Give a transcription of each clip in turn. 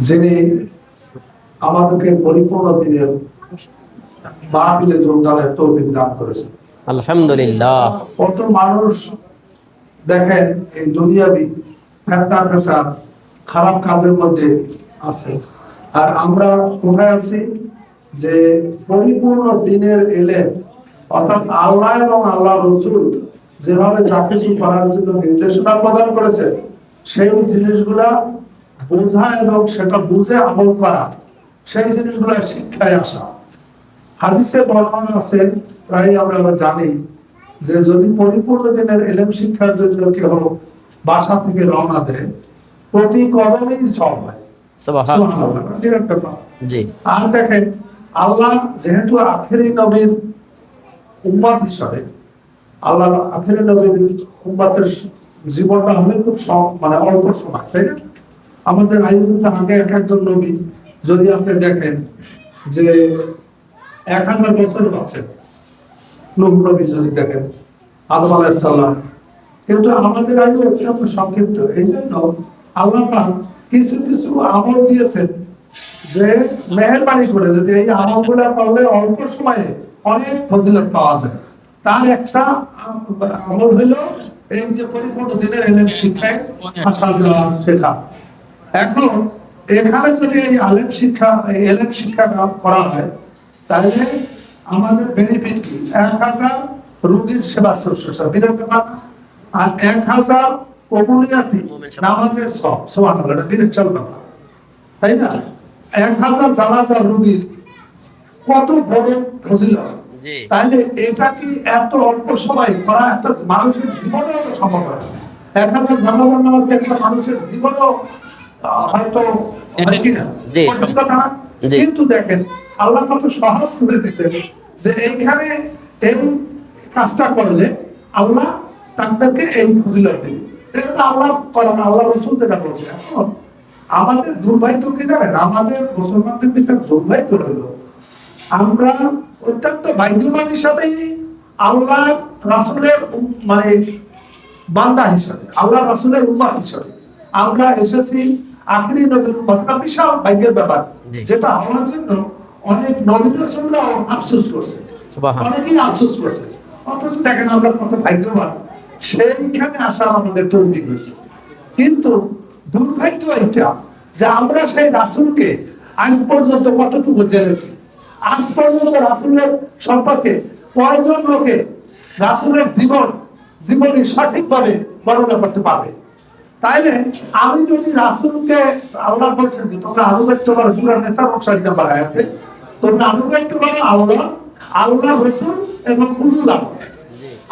যিনি আমাদেরকে পরিপূর্ণ দিনের মাহফিলে যোগদানের তৌফিক দান করেছেন। আলহামদুলিল্লাহ। কত মানুষ দেখেন এই দুনিয়াবি ফেতনা ফেসাদ খারাপ কাজের মধ্যে আছে, আর আমরা কোথায় আছি যে পরিপূর্ণ দিনের এলেম, অর্থাৎ আল্লাহ এবং আল্লাহ রসুল যেভাবে যা কিছু করার জন্য নির্দেশনা প্রদান করেছে সেই জিনিসগুলা বোঝা এবং সেটা বুঝে আমল করা, সেই জিনিসগুলো শিক্ষায় আসা। হাদিসে বর্ণনা আছে, প্রায় আমরা জানি যে যদি পরিপূর্ণ দিনের এলেম শিক্ষার জন্য কেউ বাসা থেকে রওনা দেয়, প্রতি কদমেই সব হয়। সুবহানাল্লাহ। ঠিক একটা ব্যাপার। জি। আর দেখেন, আল্লাহ যেহেতু আখেরি নবীর উম্মত হিসাবে, আল্লাহ আখেরি নবীর উম্মতের জীবনটা হবে খুব মানে অল্প সময়, তাই না? আমাদের আয়ুতে আগে এক একজন নবী যদি আপনি দেখেন যে 1000 বছর বাঁচেন, নূহ নবী যদি দেখেন, আদম আলাইহিস সালাম, কিন্তু আমাদের আয়ু অত্যন্ত সংক্ষিপ্ত। এই জন্য আল্লাহ পাক কিছু কিছু আমল দিয়েছেন যে মেহেরবানি করে যদি এই আমলগুলা করলে অল্প সময়ে অনেক ফজিলত পাওয়া যায়। তার একটা আমল হলো এই যে পরিপূর্ণ দিনের এলেম শিক্ষায় আসা যাওয়া শেখা। এখন এখানে যদি এই আলেম শিক্ষা এলেম শিক্ষাটা করা হয়, তাহলে আমাদের বেনিফিট কি? 1000 রোগীর সেবা শুশ্রূষা, বিরাট ব্যাপার না? আর 1000 কবুলিয়াতি নামাজের সব, সুবহানাল্লাহ, এটা বিরাট ব্যাপার, তাই না? 1000 জানাজার রোগীর কত বড় ফজিলত। তাহলে এটা কি এত অল্প সময় করা একটা মানুষের জীবনে এত সম্ভব হয় না? 1000 জানাজার নামাজ একটা মানুষের জীবনেও হয়তো হয় কিনা, কথা না? কিন্তু দেখেন আল্লাহ কত সহজ করে দিয়েছেন যে এইখানে এই কাজটা করলে আল্লাহ তাদেরকে এই ফজিলত দিবে। এটা তো আল্লাহ করেন, আল্লাহ রসুল যেটা বলছে। এখন আমাদের দুর্ভাগ্য কি জানেন? আমাদের মুসলমানদের ভিতরে দুর্ভাগ্য রইল, আমরা অত্যন্ত ভাগ্যবান হিসাবে আল্লাহ রাসূলের মানে বান্দা হিসাবে, আল্লাহ রাসূলের উম্মাহ হিসাবে আমরা এসেছি আখেরি নবীর উম্মাহ। বিশাল ভাগ্যের ব্যাপার, যেটা আমার জন্য অনেক নবী রাসূলরাও আফসোস করছে, অনেকেই আফসোস করছে। অথচ দেখেন আমরা কত ভাগ্যবান, সেইখানে আসার আমাদের তৌফিক হয়েছে। কিন্তু দুর্ভাগ্য এটা যে আমরা সেই রাসূলকে আজ পর্যন্ত কতটুকু জেনেছি, আজ পর্যন্ত রাসূলের সম্পর্কে কয়জন লোকে রাসূলের জীবনী সঠিকভাবে বর্ণনা করতে পারবে? তাইলে আমি যদি রাসূলকে, আল্লাহ বলছেন যে তোমরা আনুগত্য করো, সূরা নিসা 60 নম্বর আয়াতে, তোমরা আনুগত্য করো আল্লাহ রাসূল এবং উলুল আমর।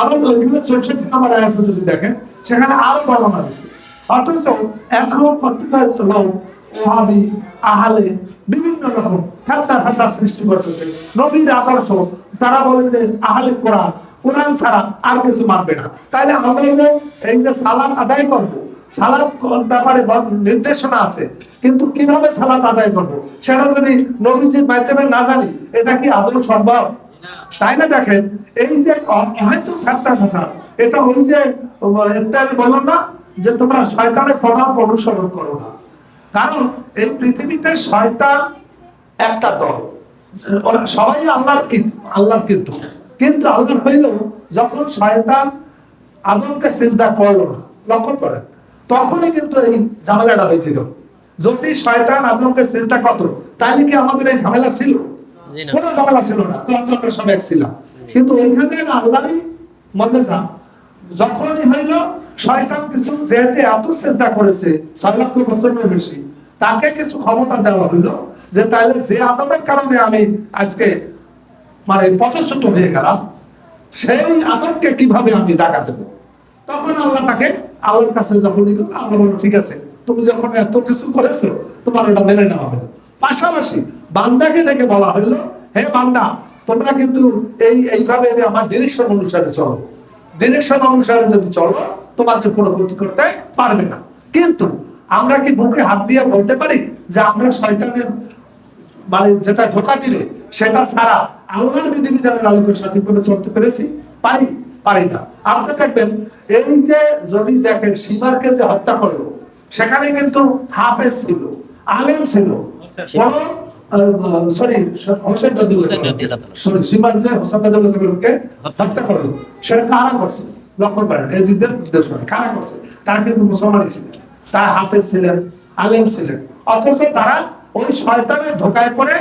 আবার ওইগুলো 64 নম্বর আয়াতে যদি দেখেন, সেখানে আরো বর্ণনা আছে। অথচ এখন প্রত্যেক লোক ওহাবি আহলে বিভিন্ন রকম ফেতনা ফাসাদ সৃষ্টি করতেছে। নবীর আদর্শ তারা বলে যে আহলে কোরআন ছাড়া আর কিছু মানবে না। তাইলে আমরা যে এই যে সালাত আদায় করব, সালাত ব্যাপারে নির্দেশনা আছে, কিন্তু কিভাবে সালাত আদায় করব সেটা যদি নবীজির মাধ্যমে না জানি, এটা কি আদৌ সম্ভব? তাই না? দেখেন এই যে হয়তো ফেতনা ফাসাদ, এটা ওই যে একটা আমি বললাম না যে তোমরা শয়তানের প্রভাব অনুসরণ করো না। কারণ এই পৃথিবীতে শয়তান একটা দল, ওরা সবাই আল্লাহর কিন্তু আল্লাহর হইল যখন শয়তান আদমকে সিজদা করলো না, লক্ষ্য করেন, তখনই কিন্তু এই ঝামেলাটা হয়েছিল। যদি শয়তান আদমকে সিজদা করত, তাহলে কি আমাদের এই ঝামেলা ছিল? কোনো ঝামেলা ছিল না, তো আমরা সব এক ছিলাম। কিন্তু ওইখানে আল্লাহরই মজা, যখনই হইল শয়তান কিছু, যেহেতু এত চেষ্টা করেছে 6 লক্ষ বছরের বেশি, তাকে কিছু ক্ষমতা দেওয়া হইলো যে তাহলে যে আদমের কারণে আমি আজকে মানে পথচ্যুত হয়ে গেলাম, সেই আদমকে কিভাবে আমি ডাকা দেবো। তখন আল্লাহ তাকে আল্লাহর কাছে যখনই গেল, আল্লাহ বলল ঠিক আছে, তুমি যখন এত কিছু করেছো তোমার ওটা মেনে নেওয়া হলো। পাশাপাশি বান্দাকে ডেকে বলা হইলো, হে বান্দা, তোমরা কিন্তু এইভাবে আমার ডিরেকশন অনুসারে চলো, ডিরেকশন অনুসারে যদি চলো তোমাকে কোনো ক্ষতি করতে পারবে না। কিন্তু আমরা কি বুকে হাত দিয়ে বলতে পারি যে আমরা শয়তানের মানে যেটা ধোঁকা দিলে সেটা ছাড়া আল্লাহর বিধিবিধানের আলোকে সঠিকভাবে চলতে পেরেছি? পারি না। আপনি দেখবেন এই যে যদি দেখেন সীমারকে যে হত্যা করলো, সেখানে কিন্তু হাফেজ ছিল, আলেম ছিল, বড় সরি হোসেন সরি সীমান্তে হোসেন রাদিয়াল্লাহু হত্যা করলো, সেটা কারা করছে লক্ষ্য করেন, এজিদের নির্দেশনা কারা করছে, তারা কিন্তু মুসলমানই ছিলেন, তারা হাফেজ ছিলেন, আলেম ছিলেন, অথচ তারা ওই শয়তানের ধোকায় পড়ে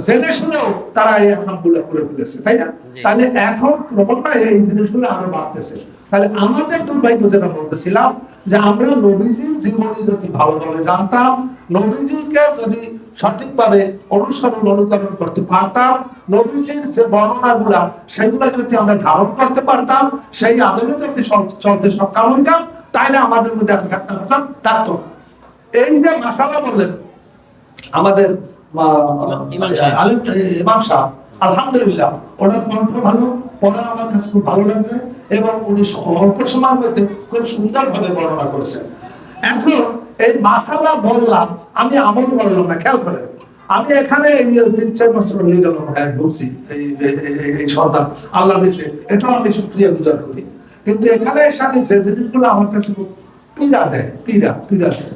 জেনে শুনেও তারা এই কামগুলো করে ফেলেছে, তাই না? তাহলে এখন ক্রমান্বয়ে এই জিনিসগুলো আরো বাড়তেছে। তাহলে আমাদের দুর্ভাগ্য যেটা বলতেছিলাম, যে আমরা নবীজির জীবনী যদি ভালোভাবে জানতাম, নবীজিকে যদি সঠিকভাবে অনুকরণ করতে পারতাম, নবীজির যে বর্ণনাগুলা সেগুলো যদি আমরা ধারণ করতে পারতাম, সেই আদলে যদি চলতে সক্ষম হইতাম, তাহলে আমাদের মধ্যে একটা থাকতো না। এই যে মাসালা বললেন আমাদের ইমাম সাহেব, আলহামদুলিল্লাহ ওনার কণ্ঠ ভালো, ওনার আমার কাছে খুব ভালো লাগছে, এবং উনি অল্প সময়ের মধ্যে খুব সুন্দরভাবে বর্ণনা করেছেন। এখন এই মাসালা বললাম, আমি আমল করলাম না, খেয়াল করেন, আমি এখানে 3-4 বছর হয়ে গেল ঢুকছি এই সন্তান আল্লাহ দিয়েছে, এটাও আমি শুকরিয়া গুজার করি। কিন্তু এখানে এসে আমি যে জিনিসগুলো আমার কাছে পীড়া দেয়, পীড়া দেয়,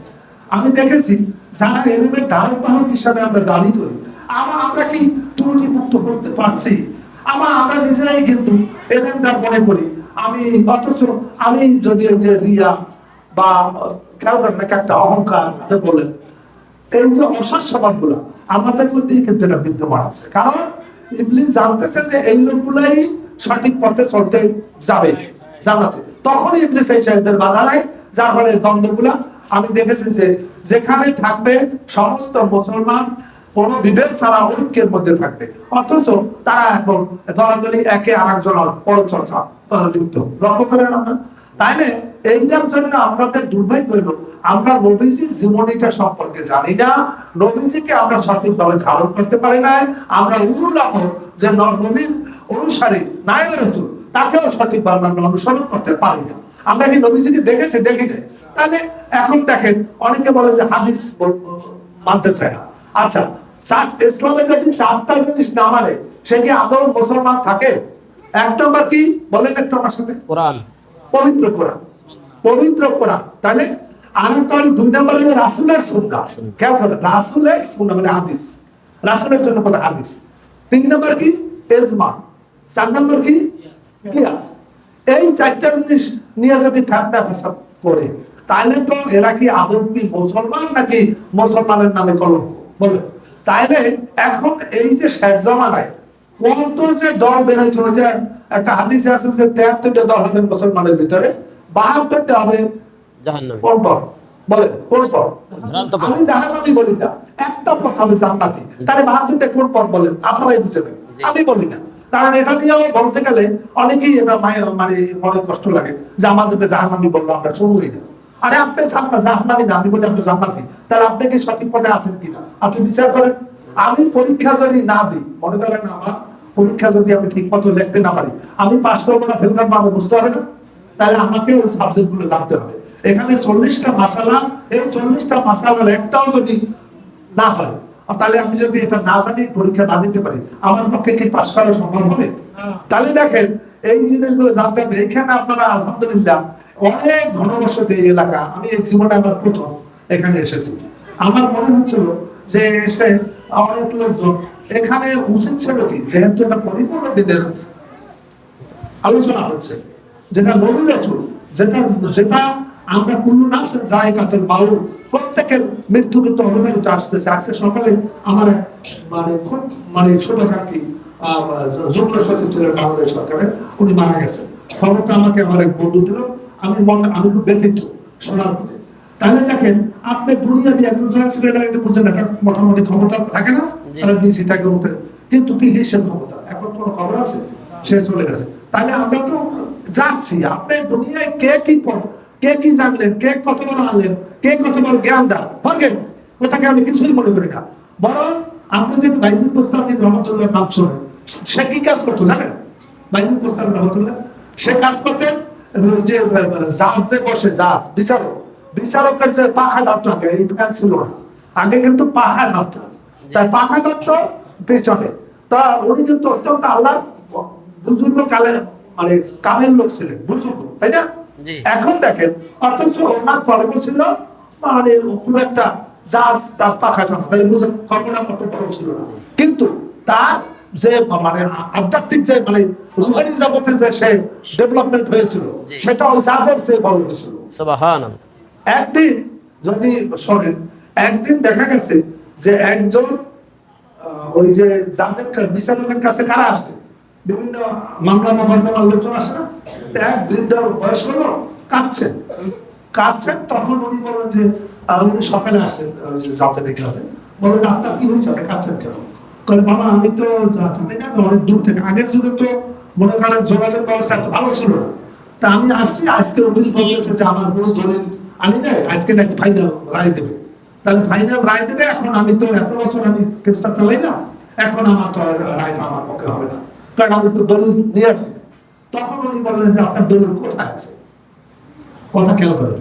আমি দেখেছি যারা এলিমের ধারক বাহক হিসাবে আমরা দাবি করি, আমরা কি ত্রুটি মুক্ত করতে পারছি? আমরা নিজেরাই কিন্তু এলিমটা মনে করি আমি, অথচ আমি যদি যে রিয়া বা খেয়াল করেন একটা অহংকার বলেন, এই যে অসৎ স্বভাবগুলো আমাদের মধ্যেই কিন্তু এটা বিদ্যমান আছে। কারণ ইবলিস জানতেছে যে এই লোকগুলাই সঠিক পথে চলতে যাবে জান্নাতে, তখনই ইবলিস এই সাহেবদের বাধা নাই, যার ফলে দ্বন্দ্বগুলা আমি দেখেছি যে যেখানে থাকবে সমস্ত মুসলমান কোন বিভেদ ছাড়া ঐক্যের মধ্যে থাকবে, অথচ তারা এখন দলাদলি একে আরেকজনের পরচর্চা লিপ্ত, লক্ষ্য করেন আমরা। তাইলে এইটার জন্য আমাদের দুর্ভাগ্য হলো আমরা নবীজির জীবনীটা সম্পর্কে জানি না, নবীজিকে আমরা সঠিকভাবে ধারণ করতে পারি না, আমরা উলুল আমর যে নবীর অনুসারী নায়েব রাসূল তাকেও সঠিকভাবে আমরা অনুসরণ করতে পারি না। আমরা কি নবীজিকে দেখেছি? দেখি না। তাহলে এখন দেখেন অনেকে বলে যে হাদিস মানতে চায় না। আচ্ছা, ইসলামে যদি 4টা জিনিস না মানে সে কি আদৌ মুসলমান থাকে? 1 নম্বর কি বলেন একটু আমার সাথে? কোরআন, পবিত্র কোরআন, পবিত্র কোরআন। তাহলে আরেকটা হলো 2 নম্বর হলো রাসূলের সুন্নাহ, খেয়াল করেন, রাসূলের সুন্নাহ মানে হাদিস, রাসূলের জন্য কোনো হাদিস। 3 নম্বর কি? ইজমা। 4 নম্বর কি? কিয়াস। এই 4টা জিনিস নিয়ে যদি ঠাট্টা ভাষা করে, তাহলে তো এরা কি আদৌ কি মুসলমান নাকি মুসলমানের নামে কলঙ্ক? বলে তাইলে এখন এই যে শেষ জমানায় কত যে দল বের হয়েছে, ওই যে একটা হাদিসে আছে যে 73টা দল হবে মুসলমানের ভিতরে, 72টা হবে জাহান্নামী। কোন পথ বলেন? কোন পথ? আমি জাহান্নামী বলি না, একটা পথ হবে জান্নাতি। তাহলে 72টা কোন পথ বলেন? আপনারাই বুঝে নেন, আমি বলি না। কারণ এটা নিয়েও বলতে গেলে অনেকেই এটা মানে মনে কষ্ট লাগে যে আমাদেরকে জাহান্নামী বললো, আমরা শুনুই না। আরে আপনি জাহান্নামী না, আমি বলি আপনি জান্নাতি, তাহলে আপনি কি সঠিক পথে আছেন কিনা আপনি বিচার করেন। আমি পরীক্ষা যদি না দিই, মনে করেন আমার পরীক্ষা যদি আমি ঠিক মতো লিখতে না পারি, আমি পাস করবো না ফেল করবো, আমি বুঝতে হবে না? তাহলে আমাকে ওই সাবজেক্ট গুলো জানতে হবে। এখানে 40টা মাসালা, এই 40টা মাসালার একটাও যদি না হয়, তাহলে আমি যদি এটা না জানি, পরীক্ষা না দিতে পারি, আমার পক্ষে কি পাস করা সম্ভব হবে? তাহলে দেখেন এই জিনিসগুলো জানতে হবে। এখানে আপনারা আলহামদুলিল্লাহ অনেক ঘনবসতি এই এলাকা, আমি এই জীবনে আমার প্রথম এখানে এসেছি, আমার মনে হচ্ছিল যে এসে অনেক লোকজন এখানে উচিত ছিল কি, যেহেতু একটা পরিপূর্ণ দিনের আলোচনা হচ্ছে, যেটা নবী রাসূল, যেটা আমরা কুল্লু নাফসিন যায়কাতুল মাউত, প্রত্যেকের মৃত্যু কিন্তু অবধারিত আসতেছে। আজকে সকালে আমার মানে শুভাকাঙ্ক্ষী যুগ্ম সচিব ছিলেন বাংলাদেশ সরকারের, উনি মারা গেছেন। খবরটা আমাকে আমার এক বন্ধু দিল, আমি খুব ব্যথিত শোনার পরে। তাহলে দেখেন আপনি দুনিয়াবি একজন সেক্রেটারি বুঝেন, একটা মোটামুটি ক্ষমতা থাকে না, তারা ডিসি থাকে ওতে, কিন্তু কি হিসেব ক্ষমতা এখন কোনো খবর আছে? সে চলে গেছে। তাহলে আমরা তো যাচ্ছি, আপনি দুনিয়ায় কে কি পথ, কে কি জানলেন, কে কত বড় আলেম, কে কত বড় জ্ঞানদার, বলবেন ওটাকে আমি কিছুই মনে করি না। বরং আপনি যদি বাইজিদ বুস্তামি রহমতুল্লাহ নাম শোনেন, সে কি কাজ করতো জানেন? বাইজিদ বুস্তামি রহমতুল্লাহ সে কাজ করতেন যে জাহাজ যে বসে, জাহাজ বিচারকের যে পাখা ডাকতো, আগে এই ফ্যান ছিল না, আগে কিন্তু পাখা ডাকতো, তাই পাখা ডাকতো পেছনে। তা উনি কিন্তু অত্যন্ত আল্লাহর বুজুর্গ কালে মানে কামের লোক ছিলেন, বুজুর্গ, তাই না? এখন দেখেন, অথচ ওনার কর্ম ছিল মানে খুব একটা জাজ তার পাখাটা না, তাহলে বুঝেন কল্পনা কত বড় ছিল না। কিন্তু তার যে মানে আধ্যাত্মিক যে মানে রুহানি জগতে যে সে ডেভেলপমেন্ট হয়েছিল সেটা ওই জাজের চেয়ে বড় হয়েছিল। সুবহানাল্লাহ। একদিন যদি শোনেন, একদিন দেখা গেছে যে একজন ওই যে জাজের বিচারকের কাছে কারা আসে, বিভিন্ন মামলা মোকদ্দমার লোকজন আসে না, এক বৃদ্ধ বয়স্ক লোক কাঁদছেন। তখন উনি বললেন যে উনি সকালে আসছেন, জাজে দেখে আসেন, বললেন আপনার কি হয়েছে, আপনি কাঁদছেন কেন? বলে বাবা আমি তো জানি না, আমি অনেক দূর থেকে, আগের যুগে তো মনে করেন যোগাযোগ ব্যবস্থা এত ভালো ছিল না, তা আমি আসছি, আজকে উকিল বলতেছে যে আমার কোনো দলিল আনি নাই, আজকে নাকি ফাইনাল রায় দেবে। তাহলে ফাইনাল রায় দেবে, এখন আমি তো এত বছর আমি কেসটা চালাই না, এখন আমার তো রায়টা আমার পক্ষে হবে না, কারণ আমি তো দলিল নিয়ে আসি। তখন উনি বললেন যে আপনার দলিল কোথায় আছে, কথা খেয়াল করেন।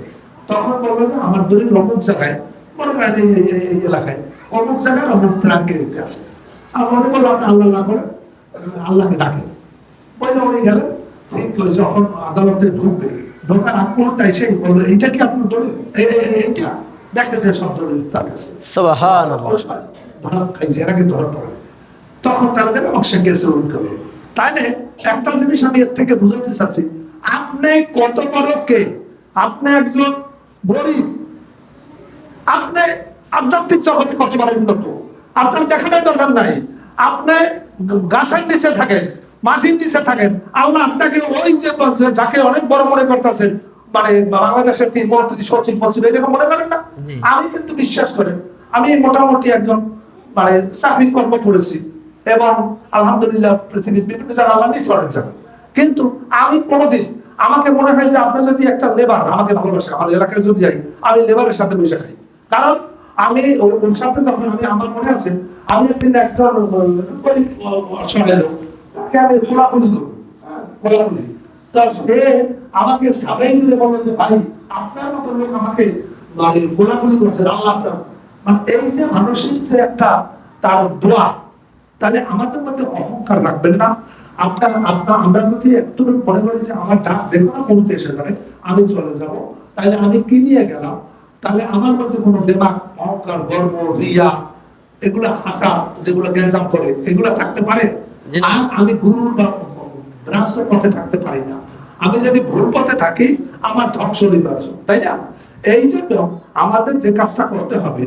তখন বললেন যে আমার দলিল অমুক জায়গায়, মনে করেন এই এলাকায় অমুক জায়গায় অমুক প্রাঙ্গেরিতে আছে। আর মনে করলো আপনি আল্লাহ করে আল্লাহকে ডাকেন, বলে উনি গেলেন। ঠিক যখন আদালতে ঢুকবে, ঢোকার আগ মুহূর্তে সেই বললো এইটা কি আপনার দলিল, এইটা দেখেছে সব দলিল তার কাছে। ধরা খাইছে, এর আগে ধরা পড়ে। তখন তারা যেন অংশে গেছে উল্টো। তাইলে একটা জিনিস আমি এর থেকে বুঝাতে চাচ্ছি, আপনি কত বড় কে, আপনি একজন গরিব, আপনি আধ্যাত্মিক জগতে কত বড় উন্নত, আপনার দেখাটাই দরকার নাই। আপনি গাছের নিচে থাকেন, মাটির নিচে থাকেন, আল্লাহ আপনাকে ওই যে যাকে অনেক বড় মনে করতেছেন, মানে বাংলাদেশের মন্ত্রী সচিব মন্ত্রী এরকম মনে করেন না। আমি কিন্তু বিশ্বাস করেন, আমি মোটামুটি একজন মানে চাকরি কর্ম করেছি এবং আলহামদুলিল্লাহ পৃথিবীর বিভিন্ন জায়গায় আল্লাহ নিয়েছে অনেক জায়গায়, কিন্তু আমি কোনোদিন আমাকে মনে হয় যে আপনি যদি একটা লেবার আমাকে ভালোবাসে, আমাদের এলাকায় যদি যাই, আমি লেবারের সাথে বসে খাই। কারণ আমি ওর সাথে যখন আমার মনে আছে, আমি একদিন একটা তাকে আমি কোলাকুলি করি, কোলাকুলি, তো সে আমাকে সাবাই দিয়ে বললো যে ভাই আপনার মতো লোক আমাকে মানে কোলাকুলি করছে, আল্লাহ আপনার মানে এই যে মানসিক যে একটা তার দোয়া, তাহলে আমাদের মধ্যে অহংকার রাখবেন না। আমরা যদি একটু মনে করি যে আমার ডাক যে কোনো মুহূর্তে এসে যাবে, আমি চলে যাব, তাহলে আমি কি নিয়ে গেলাম, তাহলে আমার মধ্যে কোনো দেমাগ, অহংকার, গর্ব, রিয়া, এগুলা হাসা যেগুলো গ্যাঞ্জাম করে এগুলা থাকতে পারে। আর আমি গুরুর বা ভ্রান্ত পথে থাকতে পারি না। আমি যদি ভুল পথে থাকি আমার ধ্বংস নির্বাচন, তাই না? এই জন্য আমাদের যে কাজটা করতে হবে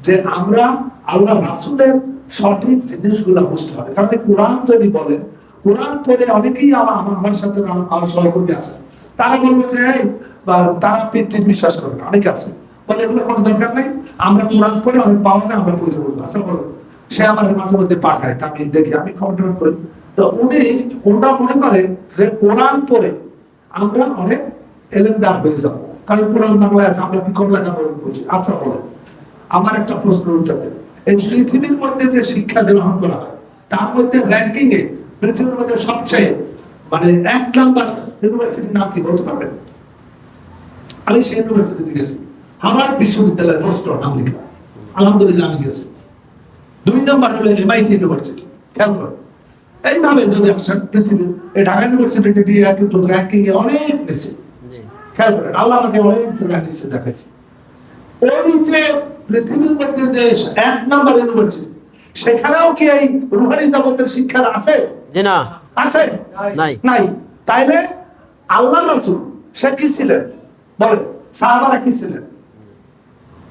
যে আমরা আল্লাহ রাসূলের সঠিক জিনিসগুলো বুঝতে হবে। কারণ কোরআন যদি বলেন, কোরআন পড়ে অনেকেই আমার সাথে আমার সহকর্মী আছে, তারা বলবে যে তারা পিতৃ বিশ্বাস করে না, অনেকে আছে বলে এগুলো কোনো দরকার নেই, আমরা কোরআন পড়ে অনেক পাওয়া যায়, আমরা পড়ে বলবো। আচ্ছা বলো, সে আমার মাঝে মধ্যে পাঠায়, তা আমি দেখি, আমি খবর করি, তো ওরা মনে করে যে কোরআন পড়ে আমরা অনেক এলেমদার হয়ে যাবো, কারণ কোরআন বাংলায় আছে, আমরা কি কম লেখাপড়া করছি। আচ্ছা বলে আমার একটা প্রশ্ন উত্তর দেন, এই পৃথিবীর মধ্যে যে শিক্ষা গ্রহণ করা হয় তার মধ্যে র্যাঙ্কিং এ পৃথিবীর মধ্যে সবচেয়ে মানে 1 নাম্বার ইউনিভার্সিটির নাম কি বলতে পারবেন? আমি সেই ইউনিভার্সিটিতে গেছি, হার্ভার্ড বিশ্ববিদ্যালয় বস্টন আমেরিকা, আলহামদুলিল্লাহ আমি গেছি। 2 নাম্বার হলো MIT ইউনিভার্সিটি। খেয়াল করেন, এইভাবে যদি আসেন পৃথিবীর এই ঢাকা ইউনিভার্সিটি কিন্তু র্যাঙ্কিং এ অনেক নিচে। খেয়াল করেন, আল্লাহ আমাকে অনেক জায়গায় নিচে দেখাইছে। ওই যে পৃথিবীর মধ্যে যে 1 নাম্বার ইউনিভার্সিটি, সেখানেও কি এই রুহানি জগতের শিক্ষা আছে? জি না, আছে নাই। তাইলে আল্লাহ রাসূল সে কি ছিলেন বলেন? সাহাবারা কি ছিলেন?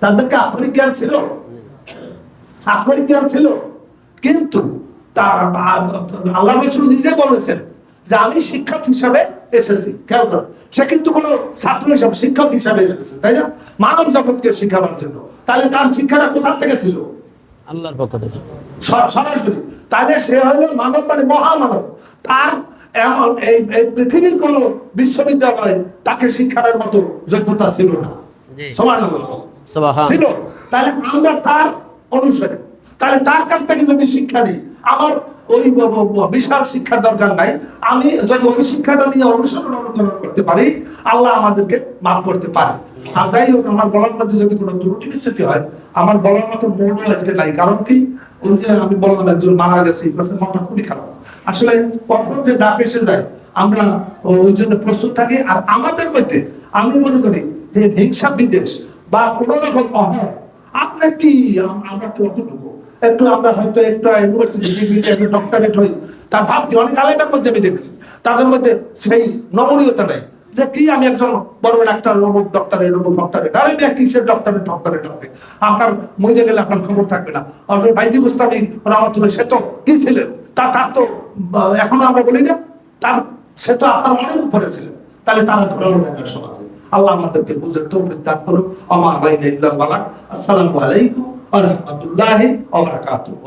তাদেরকে আক্ষরিক জ্ঞান ছিল, আক্ষরিক জ্ঞান ছিল, কিন্তু আল্লাহ রাসূল নিজে বলেছেন যে আমি শিক্ষক হিসাবে এসেছি। খেয়াল করো, সে কিন্তু কোনো ছাত্র হিসাবে, শিক্ষক হিসাবে এসেছে, তাই না? মানব জগৎকে শিখাবার জন্য। তাহলে তার শিক্ষাটা কোথা থেকে ছিল? আল্লাহর পক্ষ থেকে সরাসরি। তাহলে সে হলো মানব, মানে মহামানব। তার এমন এই পৃথিবীর কোন বিশ্ববিদ্যালয়ে তাকে শিক্ষার মতো যোগ্যতা ছিল না। ছিল। তাহলে আমরা তার অনুসারে, তাহলে তার কাছ থেকে যদি শিক্ষা নিই, আমার ওই বিশাল শিক্ষার দরকার নাই। আমি যদি ওই শিক্ষাটা নিয়ে অনুসরণ করতে পারি, আল্লাহ আমাদেরকে মাফ করতে পারে। আর যাই হোক, আমার বলার মধ্যে যদি কোনো ত্রুটি বিচ্যুতি হয়, আমার বলার মতো মন আজকে নাই। কারণ কি, ওই যে আমি বললাম একজন মারা গেছে, মনটা খুবই খারাপ। আসলে কখন যে ডাক এসে যায় আমরা ওই জন্য প্রস্তুত থাকি। আর আমাদের মধ্যে আমি মনে করি যে হিংসা বিদ্বেষ বা কোন রকম অহং আপনি কি আমরা কি অতটুকু একটু আমরা হয়তো একটু ইউনিভার্সিটি ডক্টরেট হই, তার ভাব কি অনেক আলেমের মধ্যে আমি দেখছি তাদের মধ্যে সেই নমনীয়তা নেই যে কি আমি একজন বড় ডাক্তার অমুক ডক্টরেট অমুক ডক্টরেট, আরে কিসের ডক্টরেট হবে, আপনার মরে গেলে আপনার খবর থাকবে না। আমাদের বাইজি মুস্তাফি রহমতুল্লাহ সে তো কি ছিলেন, তার তো এখনো আমরা বলি না তার, সে তো আপনার অনেক উপরে ছিলেন, তাহলে তারা ধরালো সমাজে। আল্লাহ আমাদেরকে বুঝে তৌফিক দান করুন। আমার বাইনা ইল্লাল বালাগ। আসসালামু আলাইকুম ওয়া রাহমাতুল্লাহি ওয়া বারাকাতুহু।